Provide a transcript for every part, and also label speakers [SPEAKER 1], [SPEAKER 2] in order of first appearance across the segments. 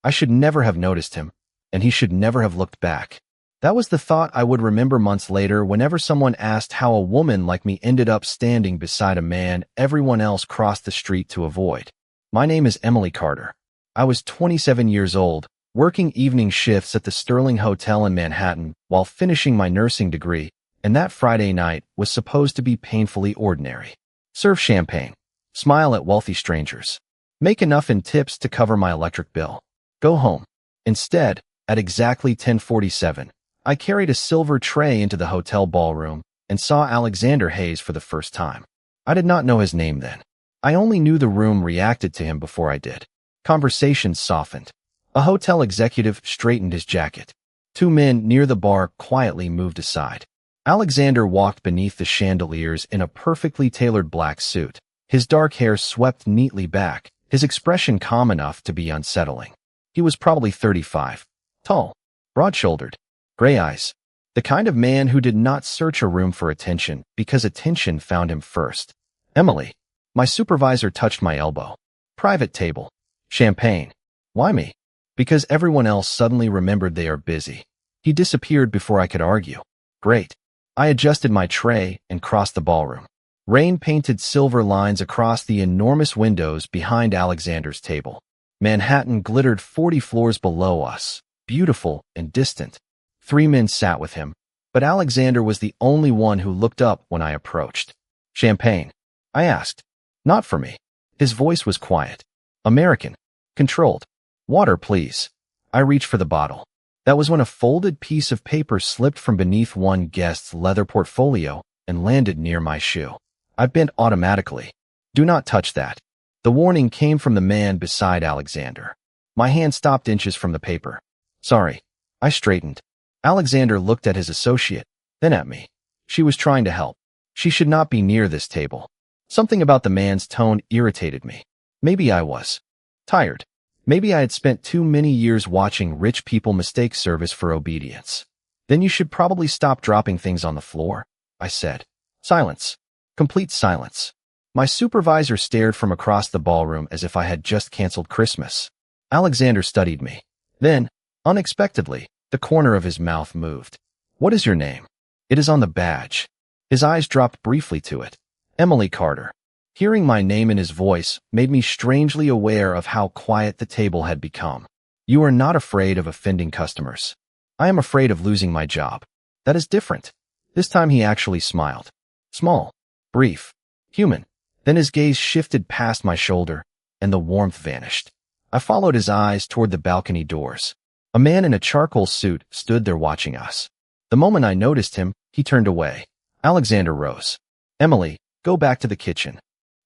[SPEAKER 1] I should never have noticed him, and he should never have looked back. That was the thought I would remember months later whenever someone asked how a woman like me ended up standing beside a man everyone else crossed the street to avoid. My name is Emily Carter. I was 27 years old, working evening shifts at the Sterling Hotel in Manhattan while finishing my nursing degree, and that Friday night was supposed to be painfully ordinary. Serve champagne. Smile at wealthy strangers. Make enough in tips to cover my electric bill. Go home. Instead, at exactly 10:47, I carried a silver tray into the hotel ballroom and saw Alexander Hayes for the first time. I did not know his name then. I only knew the room reacted to him before I did. Conversations softened. A hotel executive straightened his jacket. Two men near the bar quietly moved aside. Alexander walked beneath the chandeliers in a perfectly tailored black suit. His dark hair swept neatly back, his expression calm enough to be unsettling. He was probably 35. Tall, broad-shouldered, gray eyes. The kind of man who did not search a room for attention because attention found him first. Emily. My supervisor touched my elbow. Private table. Champagne. Why me? Because everyone else suddenly remembered they are busy. He disappeared before I could argue. Great. I adjusted my tray and crossed the ballroom. Rain painted silver lines across the enormous windows behind Alexander's table. Manhattan glittered 40 floors below us, beautiful and distant. 3 men sat with him, but Alexander was the only one who looked up when I approached. Champagne? I asked. Not for me. His voice was quiet. American. Controlled. Water, please. I reached for the bottle. That was when a folded piece of paper slipped from beneath one guest's leather portfolio and landed near my shoe. I bent automatically. Do not touch that. The warning came from the man beside Alexander. My hand stopped inches from the paper. Sorry. I straightened. Alexander looked at his associate, then at me. She was trying to help. She should not be near this table. Something about the man's tone irritated me. Maybe I was tired. Maybe I had spent too many years watching rich people mistake service for obedience. Then you should probably stop dropping things on the floor, I said. Silence. Complete silence. My supervisor stared from across the ballroom as if I had just canceled Christmas. Alexander studied me. Then, unexpectedly, the corner of his mouth moved. What is your name? It is on the badge. His eyes dropped briefly to it. Emily Carter. Hearing my name in his voice made me strangely aware of how quiet the table had become. You are not afraid of offending customers. I am afraid of losing my job. That is different. This time he actually smiled. Small, brief, human. Then his gaze shifted past my shoulder, and the warmth vanished. I followed his eyes toward the balcony doors. A man in a charcoal suit stood there watching us. The moment I noticed him, he turned away. Alexander rose. Emily, go back to the kitchen.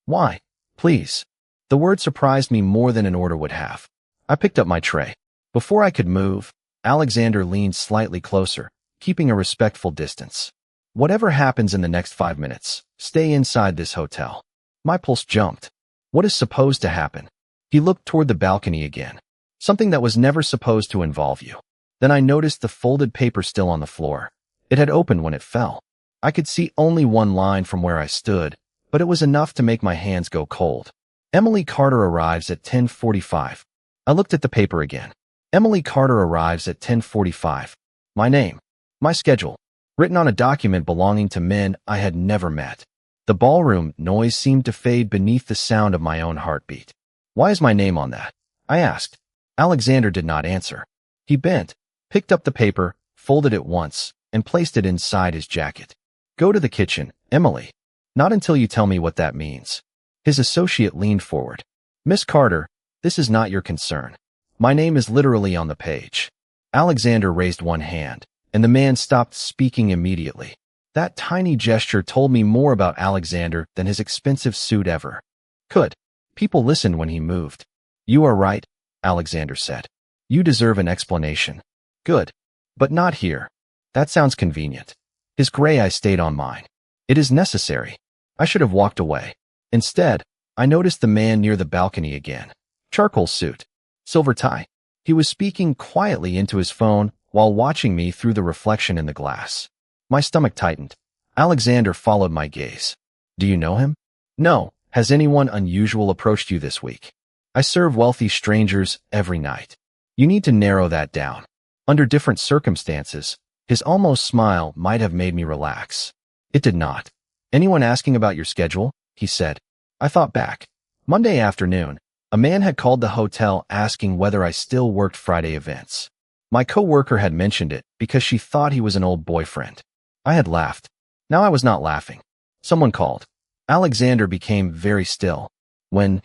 [SPEAKER 1] Why? Please. The word surprised me more than an order would have. I picked up my tray. Before I could move, Alexander leaned slightly closer, keeping a respectful distance. Whatever happens in the next 5 minutes, stay inside this hotel. My pulse jumped. What is supposed to happen? He looked toward the balcony again. Something that was never supposed to involve you. Then I noticed the folded paper still on the floor. It had opened when it fell. I could see only one line from where I stood, but it was enough to make my hands go cold. Emily Carter arrives at 10:45. I looked at the paper again. Emily Carter arrives at 10:45. My name. My schedule. Written on a document belonging to men I had never met. The ballroom noise seemed to fade beneath the sound of my own heartbeat. Why is my name on that? I asked. Alexander did not answer. He bent, picked up the paper, folded it once, and placed it inside his jacket. Go to the kitchen, Emily. Not until you tell me what that means. His associate leaned forward. Miss Carter, this is not your concern. My name is literally on the page. Alexander raised one hand, and the man stopped speaking immediately. That tiny gesture told me more about Alexander than his expensive suit ever could. People listened when he moved. You are right, Alexander said. You deserve an explanation. Good. But not here. That sounds convenient. His gray eye stayed on mine. It is necessary. I should have walked away. Instead, I noticed the man near the balcony again. Charcoal suit. Silver tie. He was speaking quietly into his phone while watching me through the reflection in the glass. My stomach tightened. Alexander followed my gaze. Do you know him? No. Has anyone unusual approached you this week? I serve wealthy strangers every night. You need to narrow that down. Under different circumstances, his almost smile might have made me relax. It did not. Anyone asking about your schedule? He said. I thought back. Monday afternoon, a man had called the hotel asking whether I still worked Friday events. My coworker had mentioned it because she thought he was an old boyfriend. I had laughed. Now I was not laughing. Someone called. Alexander became very still. When?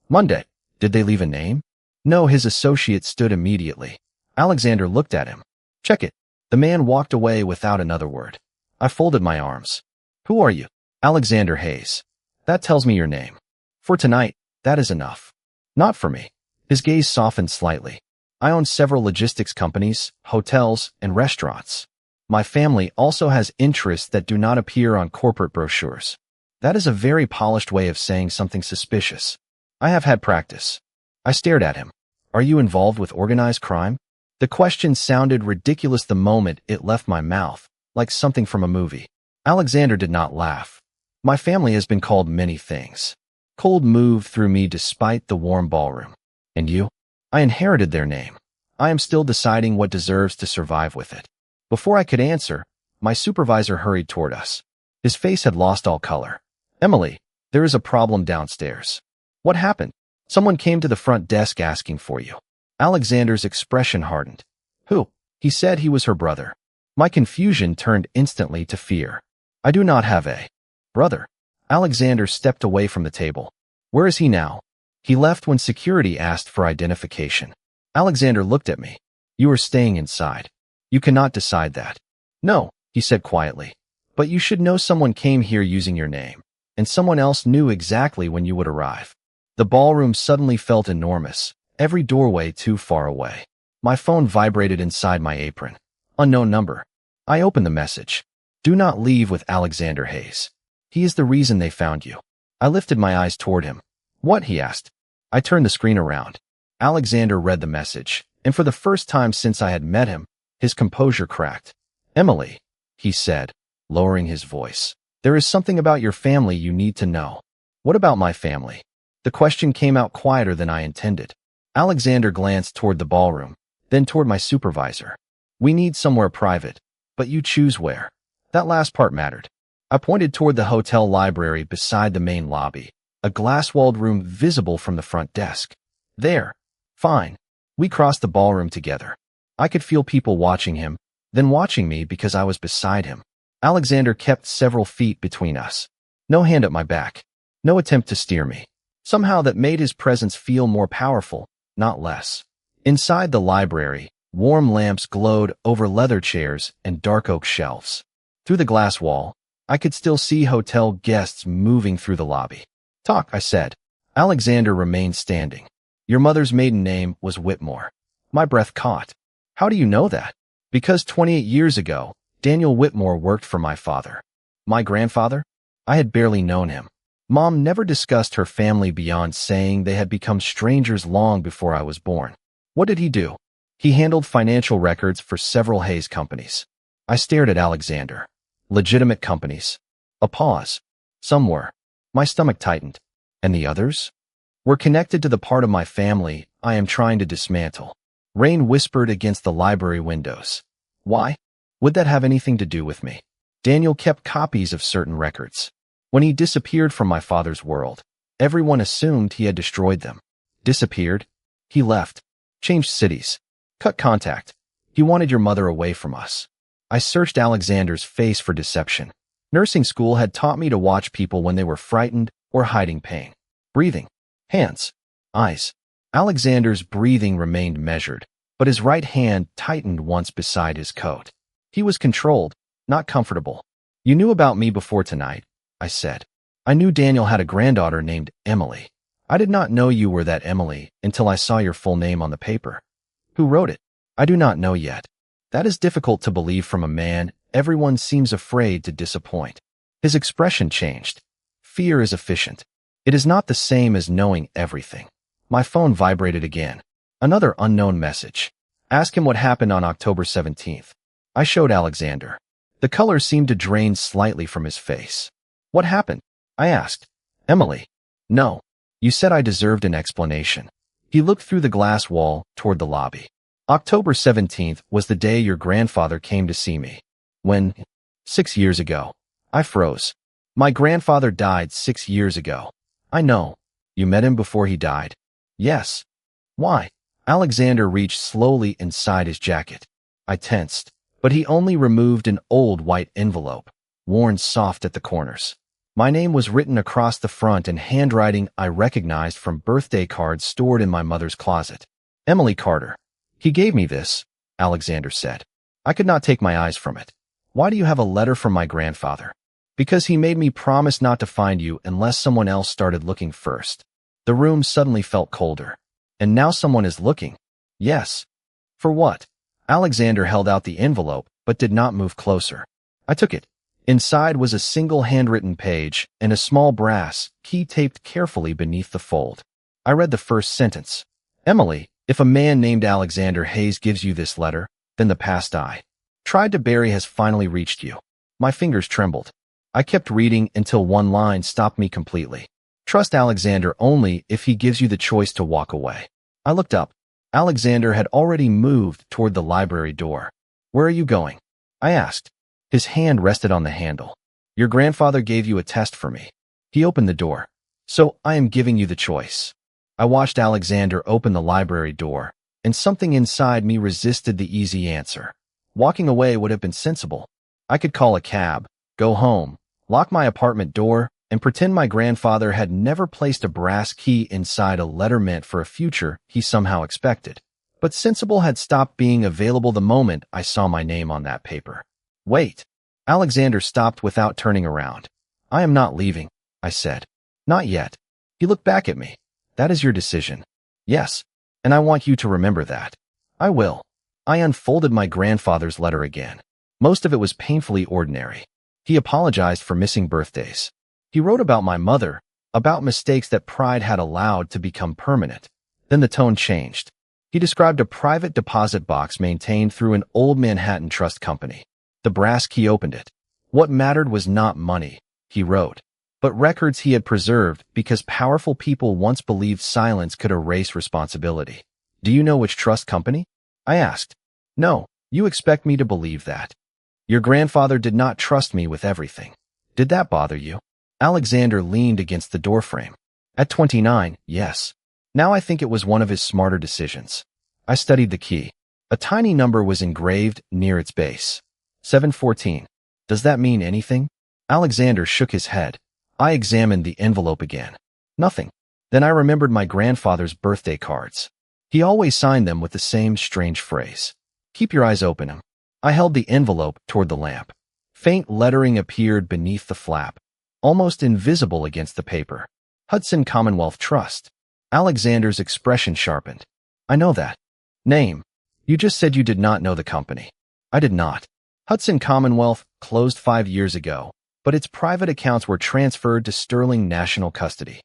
[SPEAKER 1] Monday. Did they leave a name? No, his associate stood immediately. Alexander looked at him. Check it. The man walked away without another word. I folded my arms. Who are you? Alexander Hayes. That tells me your name. For tonight, that is enough. Not for me. His gaze softened slightly. I own several logistics companies, hotels, and restaurants. My family also has interests that do not appear on corporate brochures. That is a very polished way of saying something suspicious. I have had practice. I stared at him. Are you involved with organized crime? The question sounded ridiculous the moment it left my mouth, like something from a movie. Alexander did not laugh. My family has been called many things. Cold moved through me despite the warm ballroom. And you? I inherited their name. I am still deciding what deserves to survive with it. Before I could answer, my supervisor hurried toward us. His face had lost all color. Emily, there is a problem downstairs. What happened? Someone came to the front desk asking for you. Alexander's expression hardened. Who? He said he was her brother. My confusion turned instantly to fear. I do not have a brother. Alexander stepped away from the table. Where is he now? He left when security asked for identification. Alexander looked at me. You are staying inside. You cannot decide that. No, he said quietly. But you should know someone came here using your name, and someone else knew exactly when you would arrive. The ballroom suddenly felt enormous, every doorway too far away. My phone vibrated inside my apron. Unknown number. I opened the message. Do not leave with Alexander Hayes. He is the reason they found you. I lifted my eyes toward him. What? He asked. I turned the screen around. Alexander read the message, and for the first time since I had met him, his composure cracked. Emily, he said, lowering his voice. There is something about your family you need to know. What about my family? The question came out quieter than I intended. Alexander glanced toward the ballroom, then toward my supervisor. We need somewhere private, but you choose where. That last part mattered. I pointed toward the hotel library beside the main lobby, a glass-walled room visible from the front desk. There. Fine. We crossed the ballroom together. I could feel people watching him, then watching me because I was beside him. Alexander kept several feet between us. No hand at my back. No attempt to steer me. Somehow that made his presence feel more powerful, not less. Inside the library, warm lamps glowed over leather chairs and dark oak shelves. Through the glass wall, I could still see hotel guests moving through the lobby. Talk, I said. Alexander remained standing. Your mother's maiden name was Whitmore. My breath caught. How do you know that? Because 28 years ago, Daniel Whitmore worked for my father. My grandfather? I had barely known him. Mom never discussed her family beyond saying they had become strangers long before I was born. What did he do? He handled financial records for several Hayes companies. I stared at Alexander. Legitimate companies. A pause. Some were. My stomach tightened. And the others? Were connected to the part of my family I am trying to dismantle. Rain whispered against the library windows. Why? Would that have anything to do with me? Daniel kept copies of certain records. When he disappeared from my father's world, everyone assumed he had destroyed them. Disappeared? He left. Changed cities. Cut contact. He wanted your mother away from us. I searched Alexander's face for deception. Nursing school had taught me to watch people when they were frightened or hiding pain. Breathing. Hands. Eyes. Alexander's breathing remained measured, but his right hand tightened once beside his coat. He was controlled, not comfortable. You knew about me before tonight, I said. I knew Daniel had a granddaughter named Emily. I did not know you were that Emily until I saw your full name on the paper. Who wrote it? I do not know yet. That is difficult to believe from a man everyone seems afraid to disappoint. His expression changed. Fear is efficient. It is not the same as knowing everything. My phone vibrated again. Another unknown message. Ask him what happened on October 17th. I showed Alexander. The color seemed to drain slightly from his face. What happened? I asked. Emily. No. You said I deserved an explanation. He looked through the glass wall toward the lobby. October 17th was the day your grandfather came to see me. When? 6 years ago. I froze. My grandfather died 6 years ago. I know. You met him before he died? Yes. Why? Alexander reached slowly inside his jacket. I tensed, but he only removed an old white envelope, worn soft at the corners. My name was written across the front in handwriting I recognized from birthday cards stored in my mother's closet. Emily Carter. He gave me this, Alexander said. I could not take my eyes from it. Why do you have a letter from my grandfather? Because he made me promise not to find you unless someone else started looking first. The room suddenly felt colder. And now someone is looking. Yes. For what? Alexander held out the envelope, but did not move closer. I took it. Inside was a single handwritten page and a small brass key taped carefully beneath the fold. I read the first sentence. Emily, if a man named Alexander Hayes gives you this letter, then the past I tried to bury has finally reached you. My fingers trembled. I kept reading until one line stopped me completely. Trust Alexander only if he gives you the choice to walk away. I looked up. Alexander had already moved toward the library door. Where are you going? I asked. His hand rested on the handle. Your grandfather gave you a test for me. He opened the door. So I am giving you the choice. I watched Alexander open the library door, and something inside me resisted the easy answer. Walking away would have been sensible. I could call a cab, go home, lock my apartment door, and pretend my grandfather had never placed a brass key inside a letter meant for a future he somehow expected. But sensible had stopped being available the moment I saw my name on that paper. Wait. Alexander stopped without turning around. I am not leaving, I said. Not yet. He looked back at me. That is your decision. Yes. And I want you to remember that. I will. I unfolded my grandfather's letter again. Most of it was painfully ordinary. He apologized for missing birthdays. He wrote about my mother, about mistakes that pride had allowed to become permanent. Then the tone changed. He described a private deposit box maintained through an old Manhattan trust company. The brass key opened it. What mattered was not money, he wrote, but records he had preserved because powerful people once believed silence could erase responsibility. Do you know which trust company? I asked. No, you expect me to believe that. Your grandfather did not trust me with everything. Did that bother you? Alexander leaned against the doorframe. At 29, yes. Now I think it was one of his smarter decisions. I studied the key. A tiny number was engraved near its base. 714. Does that mean anything? Alexander shook his head. I examined the envelope again. Nothing. Then I remembered my grandfather's birthday cards. He always signed them with the same strange phrase. Keep your eyes open. I held the envelope toward the lamp. Faint lettering appeared beneath the flap, almost invisible against the paper. Hudson Commonwealth Trust. Alexander's expression sharpened. I know that. Name. You just said you did not know the company. I did not. Hudson Commonwealth closed 5 years ago, but its private accounts were transferred to Sterling National Custody.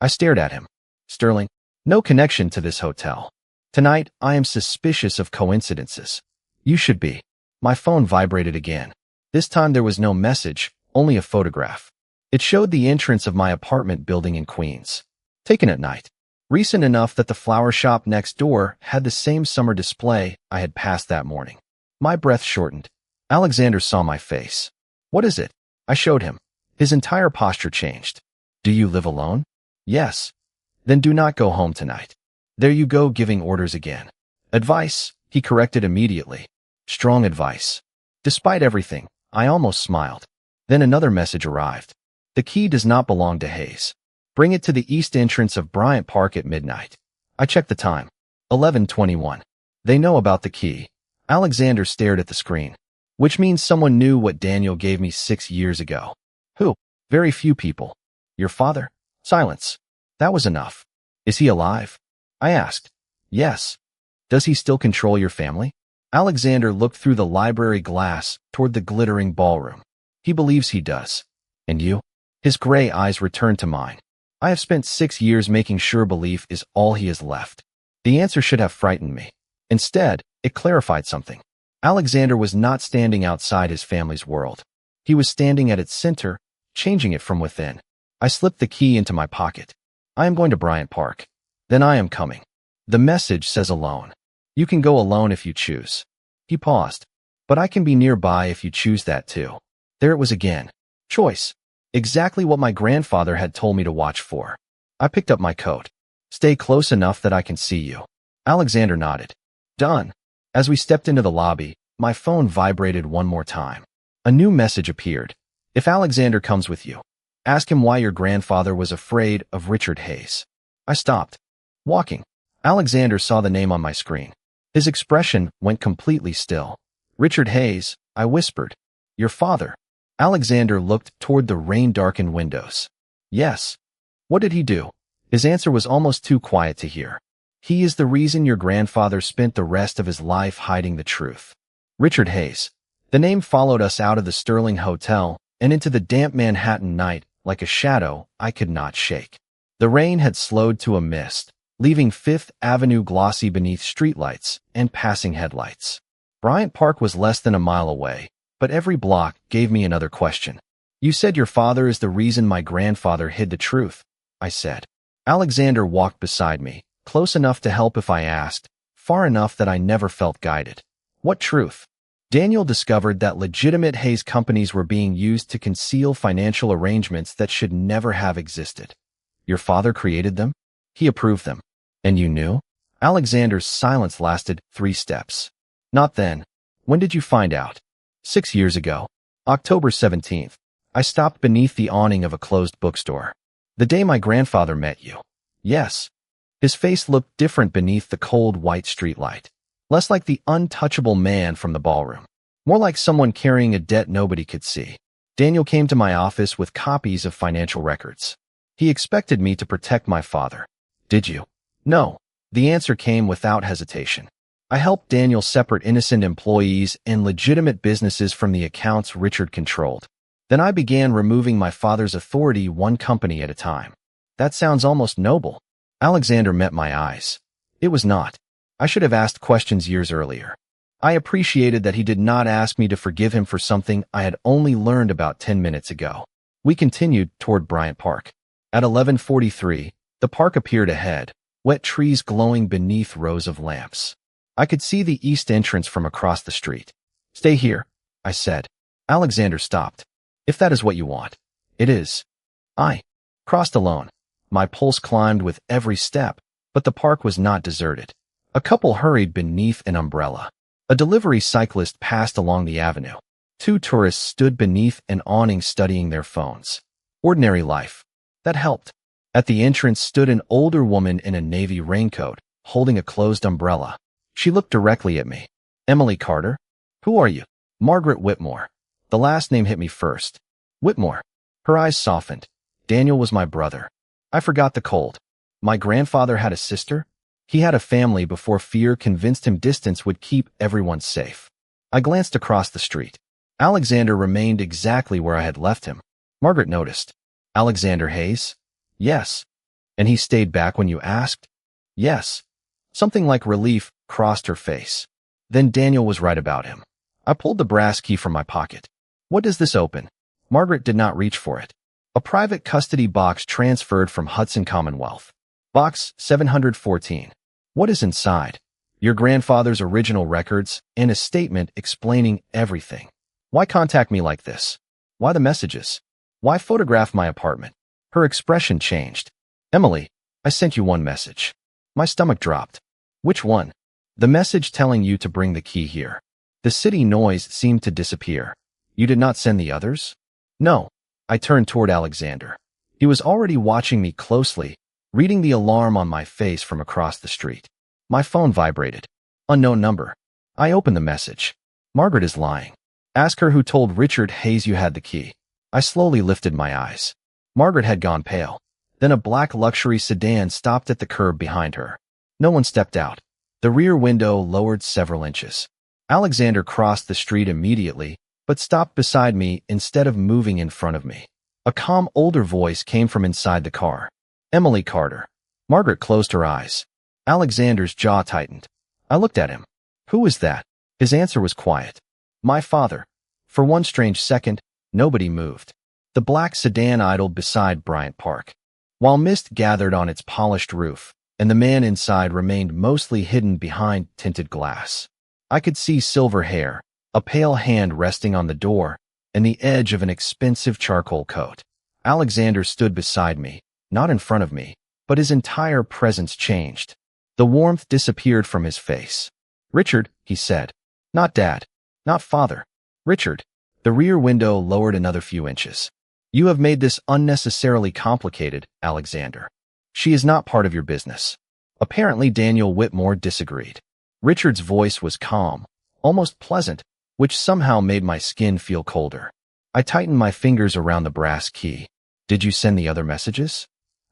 [SPEAKER 1] I stared at him. Sterling? No connection to this hotel. Tonight, I am suspicious of coincidences. You should be. My phone vibrated again. This time there was no message, only a photograph. It showed the entrance of my apartment building in Queens. Taken at night. Recent enough that the flower shop next door had the same summer display I had passed that morning. My breath shortened. Alexander saw my face. What is it? I showed him. His entire posture changed. Do you live alone? Yes. Then do not go home tonight. There you go giving orders again. Advice, he corrected immediately. Strong advice. Despite everything, I almost smiled. Then another message arrived. The key does not belong to Hayes. Bring it to the east entrance of Bryant Park at midnight. I checked the time. 11:21. They know about the key. Alexander stared at the screen. Which means someone knew what Daniel gave me 6 years ago. Who? Very few people. Your father? Silence. That was enough. Is he alive? I asked. Yes. Does he still control your family? Alexander looked through the library glass toward the glittering ballroom. He believes he does. And you? His gray eyes returned to mine. I have spent 6 years making sure belief is all he has left. The answer should have frightened me. Instead, it clarified something. Alexander was not standing outside his family's world. He was standing at its center, changing it from within. I slipped the key into my pocket. I am going to Bryant Park. Then I am coming. The message says alone. You can go alone if you choose. He paused. But I can be nearby if you choose that too. There it was again. Choice. Exactly what my grandfather had told me to watch for. I picked up my coat. Stay close enough that I can see you. Alexander nodded. Done. As we stepped into the lobby, my phone vibrated one more time. A new message appeared. If Alexander comes with you, ask him why your grandfather was afraid of Richard Hayes. I stopped. Walking. Alexander saw the name on my screen. His expression went completely still. Richard Hayes, I whispered. Your father. Alexander looked toward the rain-darkened windows. Yes. What did he do? His answer was almost too quiet to hear. He is the reason your grandfather spent the rest of his life hiding the truth. Richard Hayes. The name followed us out of the Sterling Hotel and into the damp Manhattan night like a shadow I could not shake. The rain had slowed to a mist, leaving Fifth Avenue glossy beneath streetlights and passing headlights. Bryant Park was less than a mile away, but every block gave me another question. You said your father is the reason my grandfather hid the truth, I said. Alexander walked beside me, close enough to help if I asked, far enough that I never felt guided. What truth? Daniel discovered that legitimate Hayes companies were being used to conceal financial arrangements that should never have existed. Your father created them? He approved them. And you knew? Alexander's silence lasted 3 steps. Not then. When did you find out? 6 years ago. October 17th. I stopped beneath the awning of a closed bookstore. The day my grandfather met you. Yes. His face looked different beneath the cold white streetlight. Less like the untouchable man from the ballroom. More like someone carrying a debt nobody could see. Daniel came to my office with copies of financial records. He expected me to protect my father. Did you? No. The answer came without hesitation. I helped Daniel separate innocent employees and legitimate businesses from the accounts Richard controlled. Then I began removing my father's authority one company at a time. That sounds almost noble. Alexander met my eyes. It was not. I should have asked questions years earlier. I appreciated that he did not ask me to forgive him for something I had only learned about 10 minutes ago. We continued toward Bryant Park. At 11:43, the park appeared ahead, wet trees glowing beneath rows of lamps. I could see the east entrance from across the street. Stay here, I said. Alexander stopped. If that is what you want. It is. I crossed alone. My pulse climbed with every step, but the park was not deserted. A couple hurried beneath an umbrella. A delivery cyclist passed along the avenue. 2 tourists stood beneath an awning studying their phones. Ordinary life. That helped. At the entrance stood an older woman in a navy raincoat, holding a closed umbrella. She looked directly at me. Emily Carter? Who are you? Margaret Whitmore. The last name hit me first. Whitmore. Her eyes softened. Daniel was my brother. I forgot the cold. My grandfather had a sister? He had a family before fear convinced him distance would keep everyone safe. I glanced across the street. Alexander remained exactly where I had left him. Margaret noticed. Alexander Hayes? Yes. And he stayed back when you asked? Yes. Something like relief crossed her face. Then Daniel was right about him. I pulled the brass key from my pocket. What does this open? Margaret did not reach for it. A private custody box transferred from Hudson Commonwealth. Box 714. What is inside? Your grandfather's original records and a statement explaining everything. Why contact me like this? Why the messages? Why photograph my apartment? Her expression changed. Emily, I sent you one message. My stomach dropped. Which one? The message telling you to bring the key here. The city noise seemed to disappear. You did not send the others? No. I turned toward Alexander. He was already watching me closely, reading the alarm on my face from across the street. My phone vibrated. Unknown number. I opened the message. Margaret is lying. Ask her who told Richard Hayes you had the key. I slowly lifted my eyes. Margaret had gone pale. Then a black luxury sedan stopped at the curb behind her. No one stepped out. The rear window lowered several inches. Alexander crossed the street immediately, but stopped beside me instead of moving in front of me. A calm, older voice came from inside the car. Emily Carter. Margaret closed her eyes. Alexander's jaw tightened. I looked at him. Who is that? His answer was quiet. My father. For one strange second, nobody moved. The black sedan idled beside Bryant Park. While mist gathered on its polished roof, and the man inside remained mostly hidden behind tinted glass. I could see silver hair, a pale hand resting on the door, and the edge of an expensive charcoal coat. Alexander stood beside me, not in front of me, but his entire presence changed. The warmth disappeared from his face. "Richard," he said. "Not Dad. Not Father. Richard." The rear window lowered another few inches. "You have made this unnecessarily complicated, Alexander. She is not part of your business." Apparently Daniel Whitmore disagreed. Richard's voice was calm, almost pleasant, which somehow made my skin feel colder. I tightened my fingers around the brass key. "Did you send the other messages?"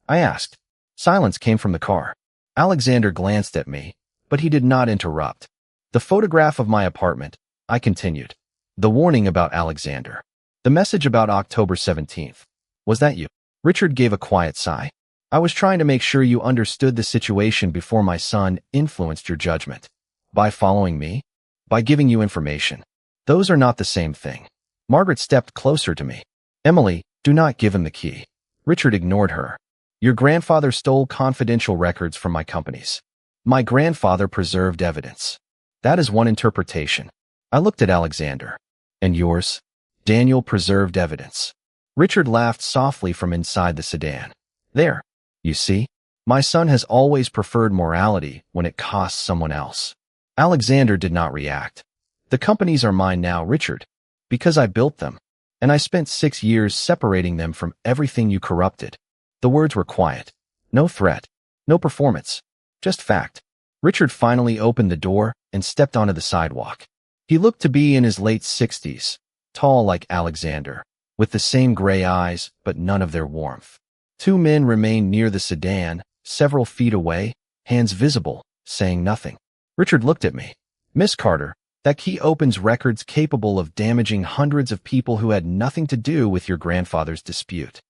[SPEAKER 1] I asked. Silence came from the car. Alexander glanced at me, but he did not interrupt. "The photograph of my apartment," I continued. "The warning about Alexander. The message about October 17th. Was that you?" Richard gave a quiet sigh. "I was trying to make sure you understood the situation before my son influenced your judgment. By following me? By giving you information. Those are not the same thing." Margaret stepped closer to me. "Emily, do not give him the key." Richard ignored her. "Your grandfather stole confidential records from my companies. My grandfather preserved evidence. That is one interpretation." I looked at Alexander. "And yours?" "Daniel preserved evidence." Richard laughed softly from inside the sedan. "There. You see? My son has always preferred morality when it costs someone else." Alexander did not react. "The companies are mine now, Richard, because I built them, and I spent 6 years separating them from everything you corrupted." The words were quiet. No threat. No performance. Just fact. Richard finally opened the door and stepped onto the sidewalk. He looked to be in his late 60s, tall like Alexander, with the same gray eyes but none of their warmth. 2 men remained near the sedan, several feet away, hands visible, saying nothing. Richard looked at me. "Miss Carter, that key opens records capable of damaging hundreds of people who had nothing to do with your grandfather's dispute.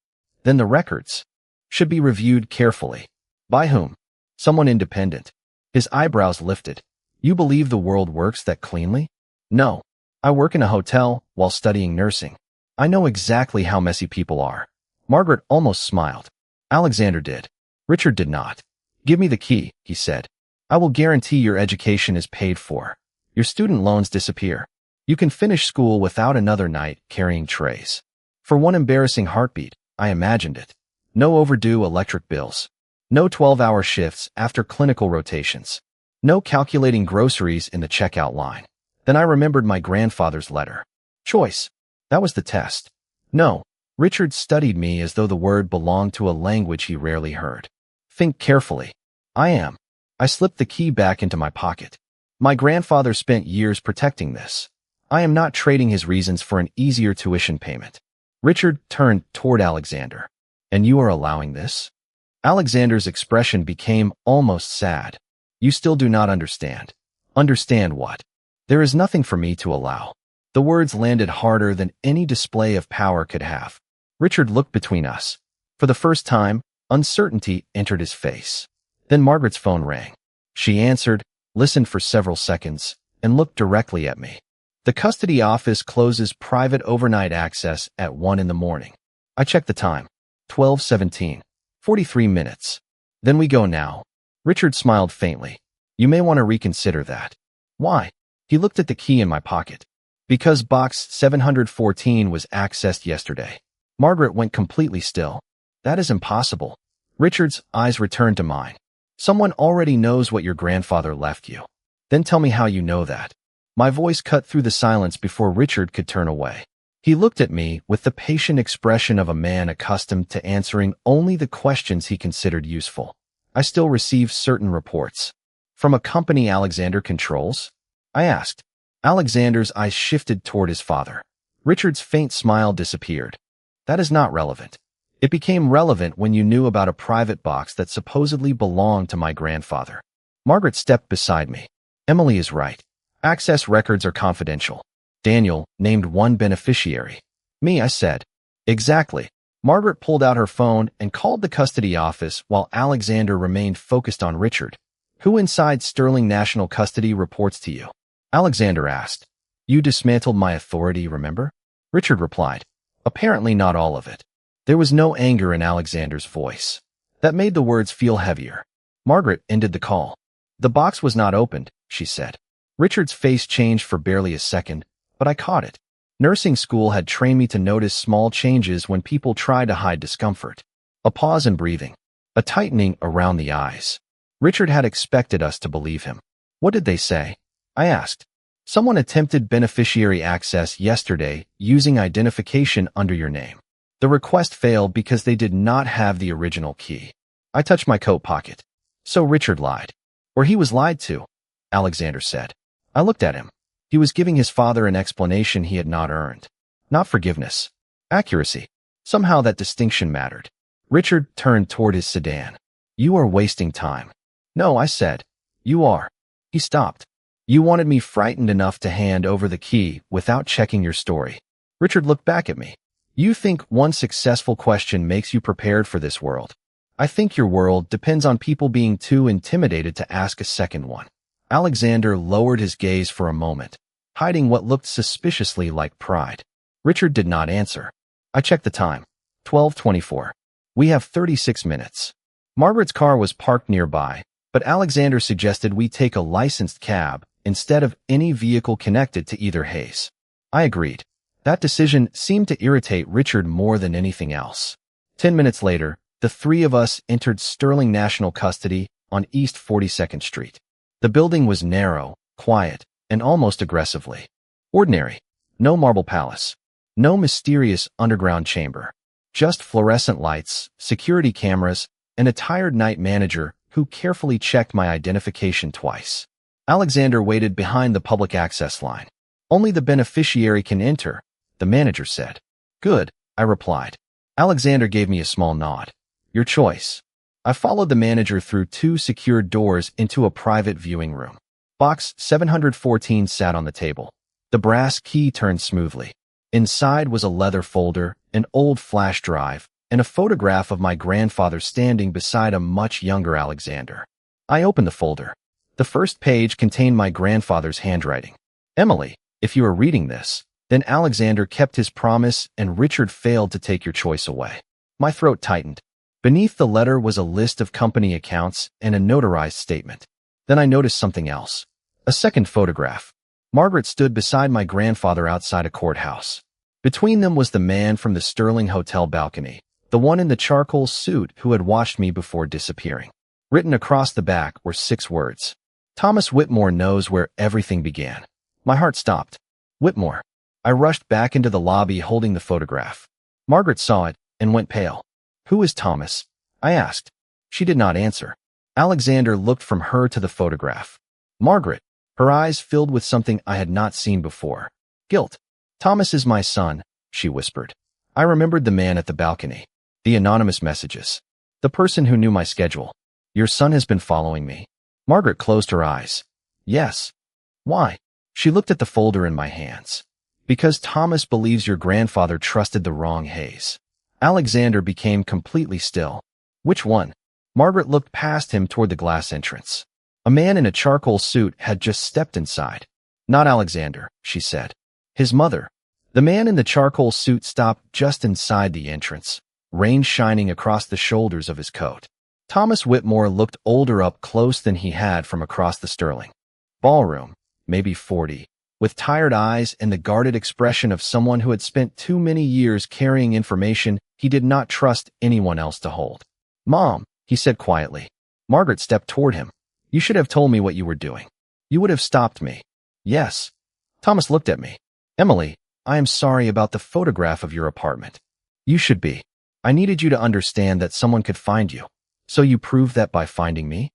[SPEAKER 1] Then the records should be reviewed carefully." "By whom?" "Someone independent." His eyebrows lifted. "You believe the world works that cleanly?" "No. I work in a hotel while studying nursing. I know exactly how messy people are." Margaret almost smiled. Alexander did. Richard did not. "Give me the key," he said. "I will guarantee your education is paid for. Your student loans disappear. You can finish school without another night carrying trays." For one embarrassing heartbeat, I imagined it. No overdue electric bills. No 12-hour shifts after clinical rotations. No calculating groceries in the checkout line. Then I remembered my grandfather's letter. Choice. That was the test. No. Richard studied me as though the word belonged to a language he rarely heard. "Think carefully." "I am." I slipped the key back into my pocket. "My grandfather spent years protecting this. I am not trading his reasons for an easier tuition payment." Richard turned toward Alexander. "And you are allowing this?" Alexander's expression became almost sad. "You still do not understand." "Understand what?" "There is nothing for me to allow." The words landed harder than any display of power could have. Richard looked between us. For the first time, uncertainty entered his face. Then Margaret's phone rang. She answered, listened for several seconds, and looked directly at me. "The custody office closes private overnight access at 1 in the morning." I checked the time. 12:17. 43 minutes. "Then we go now." Richard smiled faintly. "You may want to reconsider that." "Why?" He looked at the key in my pocket. "Because box 714 was accessed yesterday." Margaret went completely still. "That is impossible." Richard's eyes returned to mine. "Someone already knows what your grandfather left you." "Then tell me how you know that." My voice cut through the silence before Richard could turn away. He looked at me with the patient expression of a man accustomed to answering only the questions he considered useful. "I still receive certain reports." "From a company Alexander controls?" I asked. Alexander's eyes shifted toward his father. Richard's faint smile disappeared. "That is not relevant. It became relevant when you knew about a private box that supposedly belonged to my grandfather." Margaret stepped beside me. "Emily is right. Access records are confidential." Daniel named one beneficiary. "Me," I said. "Exactly." Margaret pulled out her phone and called the custody office while Alexander remained focused on Richard. "Who inside Sterling National Custody reports to you?" Alexander asked. "You dismantled my authority, remember?" Richard replied. "Apparently not all of it." There was no anger in Alexander's voice. That made the words feel heavier. Margaret ended the call. The box was not opened, she said. Richard's face changed for barely a second, but I caught it. Nursing school had trained me to notice small changes when people try to hide discomfort. A pause in breathing. A tightening around the eyes. Richard had expected us to believe him. What did they say? I asked. Someone attempted beneficiary access yesterday using identification under your name. The request failed because they did not have the original key. I touched my coat pocket. So Richard lied. Or he was lied to, Alexander said. I looked at him. He was giving his father an explanation he had not earned. Not forgiveness. Accuracy. Somehow that distinction mattered. Richard turned toward his sedan. You are wasting time. No, I said. You are. He stopped. You wanted me frightened enough to hand over the key without checking your story. Richard looked back at me. You think one successful question makes you prepared for this world. I think your world depends on people being too intimidated to ask a second one. Alexander lowered his gaze for a moment, hiding what looked suspiciously like pride. Richard did not answer. I checked the time. 12:24. We have 36 minutes. Margaret's car was parked nearby, but Alexander suggested we take a licensed cab instead of any vehicle connected to either Hayes. I agreed. That decision seemed to irritate Richard more than anything else. 10 minutes later, the three of us entered Sterling National Custody on East 42nd Street. The building was narrow, quiet, and almost aggressively ordinary. No marble palace. No mysterious underground chamber. Just fluorescent lights, security cameras, and a tired night manager who carefully checked my identification twice. Alexander waited behind the public access line. Only the beneficiary can enter, the manager said. Good, I replied. Alexander gave me a small nod. Your choice. I followed the manager through two secured doors into a private viewing room. Box 714 sat on the table. The brass key turned smoothly. Inside was a leather folder, an old flash drive, and a photograph of my grandfather standing beside a much younger Alexander. I opened the folder. The first page contained my grandfather's handwriting. Emily, if you are reading this, then Alexander kept his promise and Richard failed to take your choice away. My throat tightened. Beneath the letter was a list of company accounts and a notarized statement. Then I noticed something else. A second photograph. Margaret stood beside my grandfather outside a courthouse. Between them was the man from the Sterling Hotel balcony, the one in the charcoal suit who had watched me before disappearing. Written across the back were 6 words. Thomas Whitmore knows where everything began. My heart stopped. Whitmore. I rushed back into the lobby holding the photograph. Margaret saw it and went pale. Who is Thomas? I asked. She did not answer. Alexander looked from her to the photograph. Margaret. Her eyes filled with something I had not seen before. Guilt. Thomas is my son, she whispered. I remembered the man at the balcony. The anonymous messages. The person who knew my schedule. Your son has been following me. Margaret closed her eyes. Yes. Why? She looked at the folder in my hands. Because Thomas believes your grandfather trusted the wrong Hayes. Alexander became completely still. Which one? Margaret looked past him toward the glass entrance. A man in a charcoal suit had just stepped inside. Not Alexander, she said. His mother. The man in the charcoal suit stopped just inside the entrance, rain shining across the shoulders of his coat. Thomas Whitmore looked older up close than he had from across the Sterling. Ballroom, maybe 40, with tired eyes and the guarded expression of someone who had spent too many years carrying information he did not trust anyone else to hold. Mom, he said quietly. Margaret stepped toward him. You should have told me what you were doing. You would have stopped me. Yes. Thomas looked at me. Emily, I am sorry about the photograph of your apartment. You should be. I needed you to understand that someone could find you. So you proved that by finding me?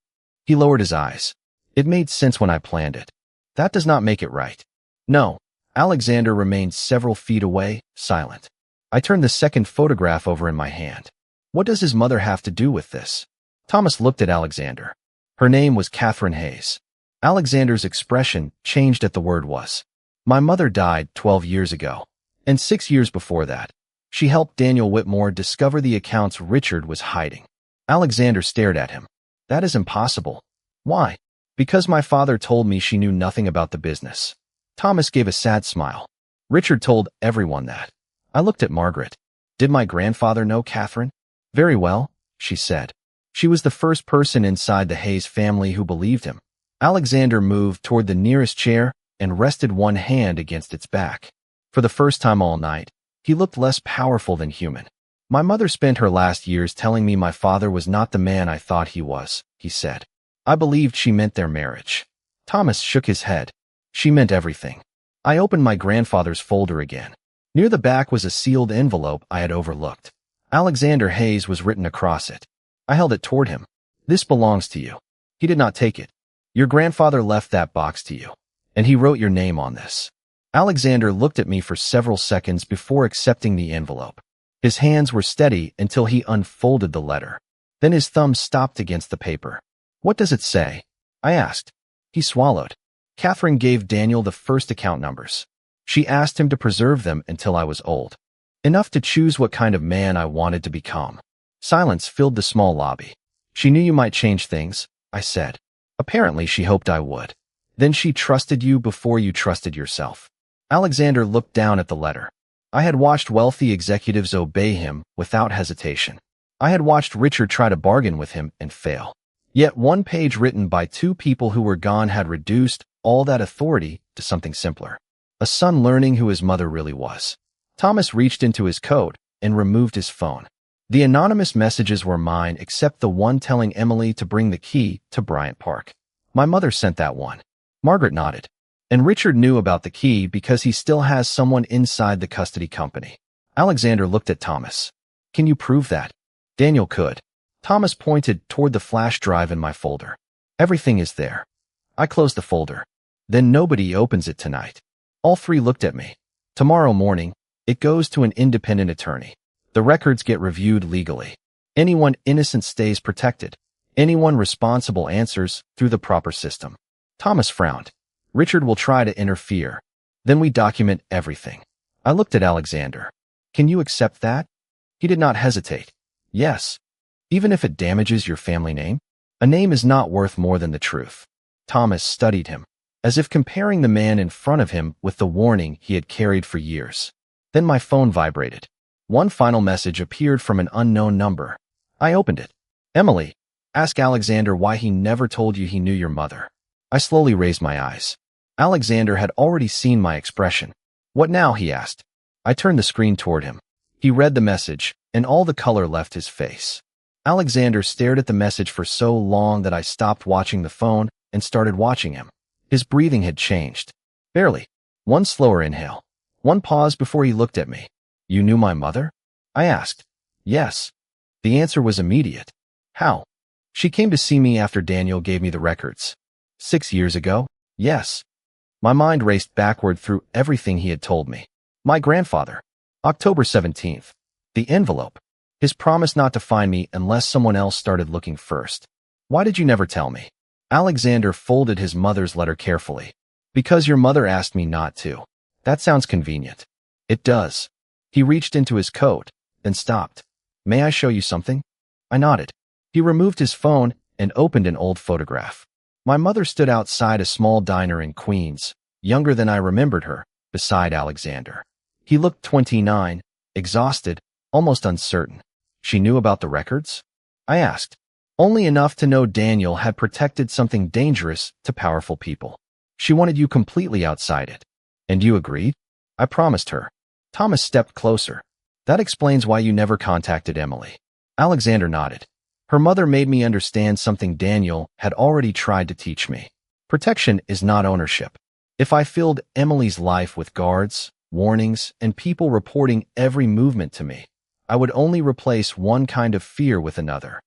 [SPEAKER 1] He lowered his eyes. It made sense when I planned it. That does not make it right. No. Alexander remained several feet away, silent. I turned the second photograph over in my hand. What does his mother have to do with this? Thomas looked at Alexander. Her name was Catherine Hayes. Alexander's expression changed at the word was. My mother died 12 years ago, and 6 years before that. She helped Daniel Whitmore discover the accounts Richard was hiding. Alexander stared at him. That is impossible. Why? Because my father told me she knew nothing about the business. Thomas gave a sad smile. Richard told everyone that. I looked at Margaret. Did my grandfather know Catherine? Very well, she said. She was the first person inside the Hayes family who believed him. Alexander moved toward the nearest chair and rested one hand against its back. For the first time all night, he looked less powerful than human. My mother spent her last years telling me my father was not the man I thought he was, he said. I believed she meant their marriage. Thomas shook his head. She meant everything. I opened my grandfather's folder again. Near the back was a sealed envelope I had overlooked. Alexander Hayes was written across it. I held it toward him. This belongs to you. He did not take it. Your grandfather left that box to you, and he wrote your name on this. Alexander looked at me for several seconds before accepting the envelope. His hands were steady until he unfolded the letter. Then his thumb stopped against the paper. What does it say? I asked. He swallowed. Catherine gave Daniel the first account numbers. She asked him to preserve them until I was old, enough to choose what kind of man I wanted to become. Silence filled the small lobby. She knew you might change things, I said. Apparently she hoped I would. Then she trusted you before you trusted yourself. Alexander looked down at the letter. I had watched wealthy executives obey him without hesitation. I had watched Richard try to bargain with him and fail. Yet one page written by two people who were gone had reduced all that authority to something simpler. A son learning who his mother really was. Thomas reached into his coat and removed his phone. The anonymous messages were mine except the one telling Emily to bring the key to Bryant Park. My mother sent that one. Margaret nodded. And Richard knew about the key because he still has someone inside the custody company. Alexander looked at Thomas. Can you prove that? Daniel could. Thomas pointed toward the flash drive in my folder. Everything is there. I closed the folder. Then nobody opens it tonight. All three looked at me. Tomorrow morning, it goes to an independent attorney. The records get reviewed legally. Anyone innocent stays protected. Anyone responsible answers through the proper system. Thomas frowned. Richard will try to interfere. Then we document everything. I looked at Alexander. Can you accept that? He did not hesitate. Yes. Even if it damages your family name? A name is not worth more than the truth. Thomas studied him, as if comparing the man in front of him with the warning he had carried for years. Then my phone vibrated. One final message appeared from an unknown number. I opened it. Emily, ask Alexander why he never told you he knew your mother. I slowly raised my eyes. Alexander had already seen my expression. What now? He asked. I turned the screen toward him. He read the message, and all the color left his face. Alexander stared at the message for so long that I stopped watching the phone and started watching him. His breathing had changed. Barely. One slower inhale. One pause before he looked at me. You knew my mother? I asked. Yes. The answer was immediate. How? She came to see me after Daniel gave me the records. 6 years ago? Yes. My mind raced backward through everything he had told me. My grandfather. October 17th. The envelope. His promise not to find me unless someone else started looking first. Why did you never tell me? Alexander folded his mother's letter carefully. Because your mother asked me not to. That sounds convenient. It does. He reached into his coat, then stopped. May I show you something? I nodded. He removed his phone and opened an old photograph. My mother stood outside a small diner in Queens, younger than I remembered her, beside Alexander. He looked 29, exhausted, almost uncertain. She knew about the records? I asked. Only enough to know Daniel had protected something dangerous to powerful people. She wanted you completely outside it. And you agreed? I promised her. Thomas stepped closer. That explains why you never contacted Emily. Alexander nodded. Her mother made me understand something Daniel had already tried to teach me. Protection is not ownership. If I filled Emily's life with guards, warnings, and people reporting every movement to me, I would only replace one kind of fear with another.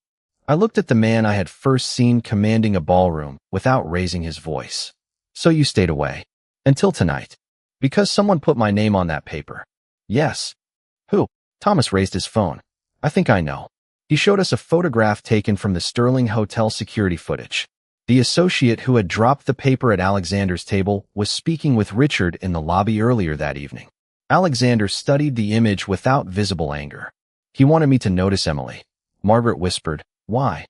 [SPEAKER 1] I looked at the man I had first seen commanding a ballroom without raising his voice. So you stayed away. Until tonight. Because someone put my name on that paper. Yes. Who? Thomas raised his phone. I think I know. He showed us a photograph taken from the Sterling Hotel security footage. The associate who had dropped the paper at Alexander's table was speaking with Richard in the lobby earlier that evening. Alexander studied the image without visible anger. He wanted me to notice Emily. Margaret whispered, why?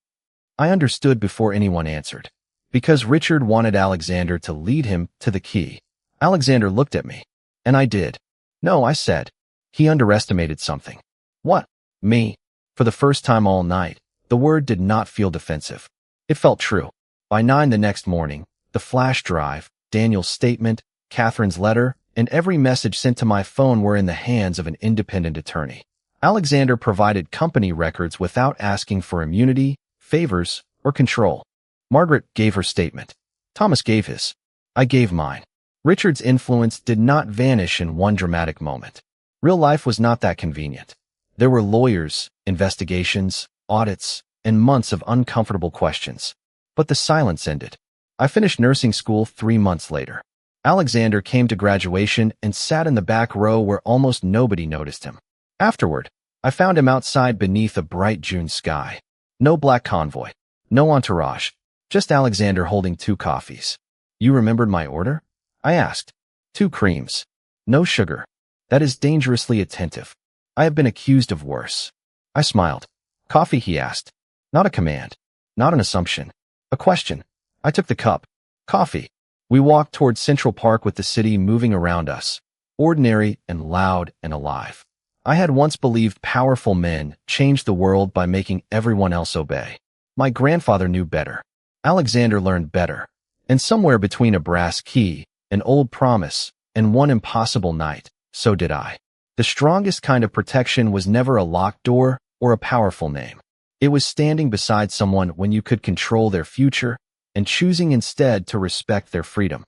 [SPEAKER 1] I understood before anyone answered. Because Richard wanted Alexander to lead him to the key. Alexander looked at me. And I did. No, I said. He underestimated something. What? Me. For the first time all night, The word did not feel defensive. It felt true. By 9 the next morning, the flash drive, Daniel's statement, Catherine's letter, and every message sent to my phone were in the hands of an independent attorney. Alexander provided company records without asking for immunity, favors, or control. Margaret gave her statement. Thomas gave his. I gave mine. Richard's influence did not vanish in one dramatic moment. Real life was not that convenient. There were lawyers, investigations, audits, and months of uncomfortable questions. But the silence ended. I finished nursing school 3 months later. Alexander came to graduation and sat in the back row where almost nobody noticed him. Afterward, I found him outside beneath a bright June sky. No black convoy. No entourage. Just Alexander holding 2 coffees. You remembered my order? I asked. 2 creams. No sugar. That is dangerously attentive. I have been accused of worse. I smiled. Coffee, he asked. Not a command. Not an assumption. A question. I took the cup. Coffee. We walked toward Central Park with the city moving around us. Ordinary and loud and alive. I had once believed powerful men changed the world by making everyone else obey. My grandfather knew better. Alexander learned better. And somewhere between a brass key, an old promise, and one impossible night, so did I. The strongest kind of protection was never a locked door or a powerful name. It was standing beside someone when you could control their future and choosing instead to respect their freedom.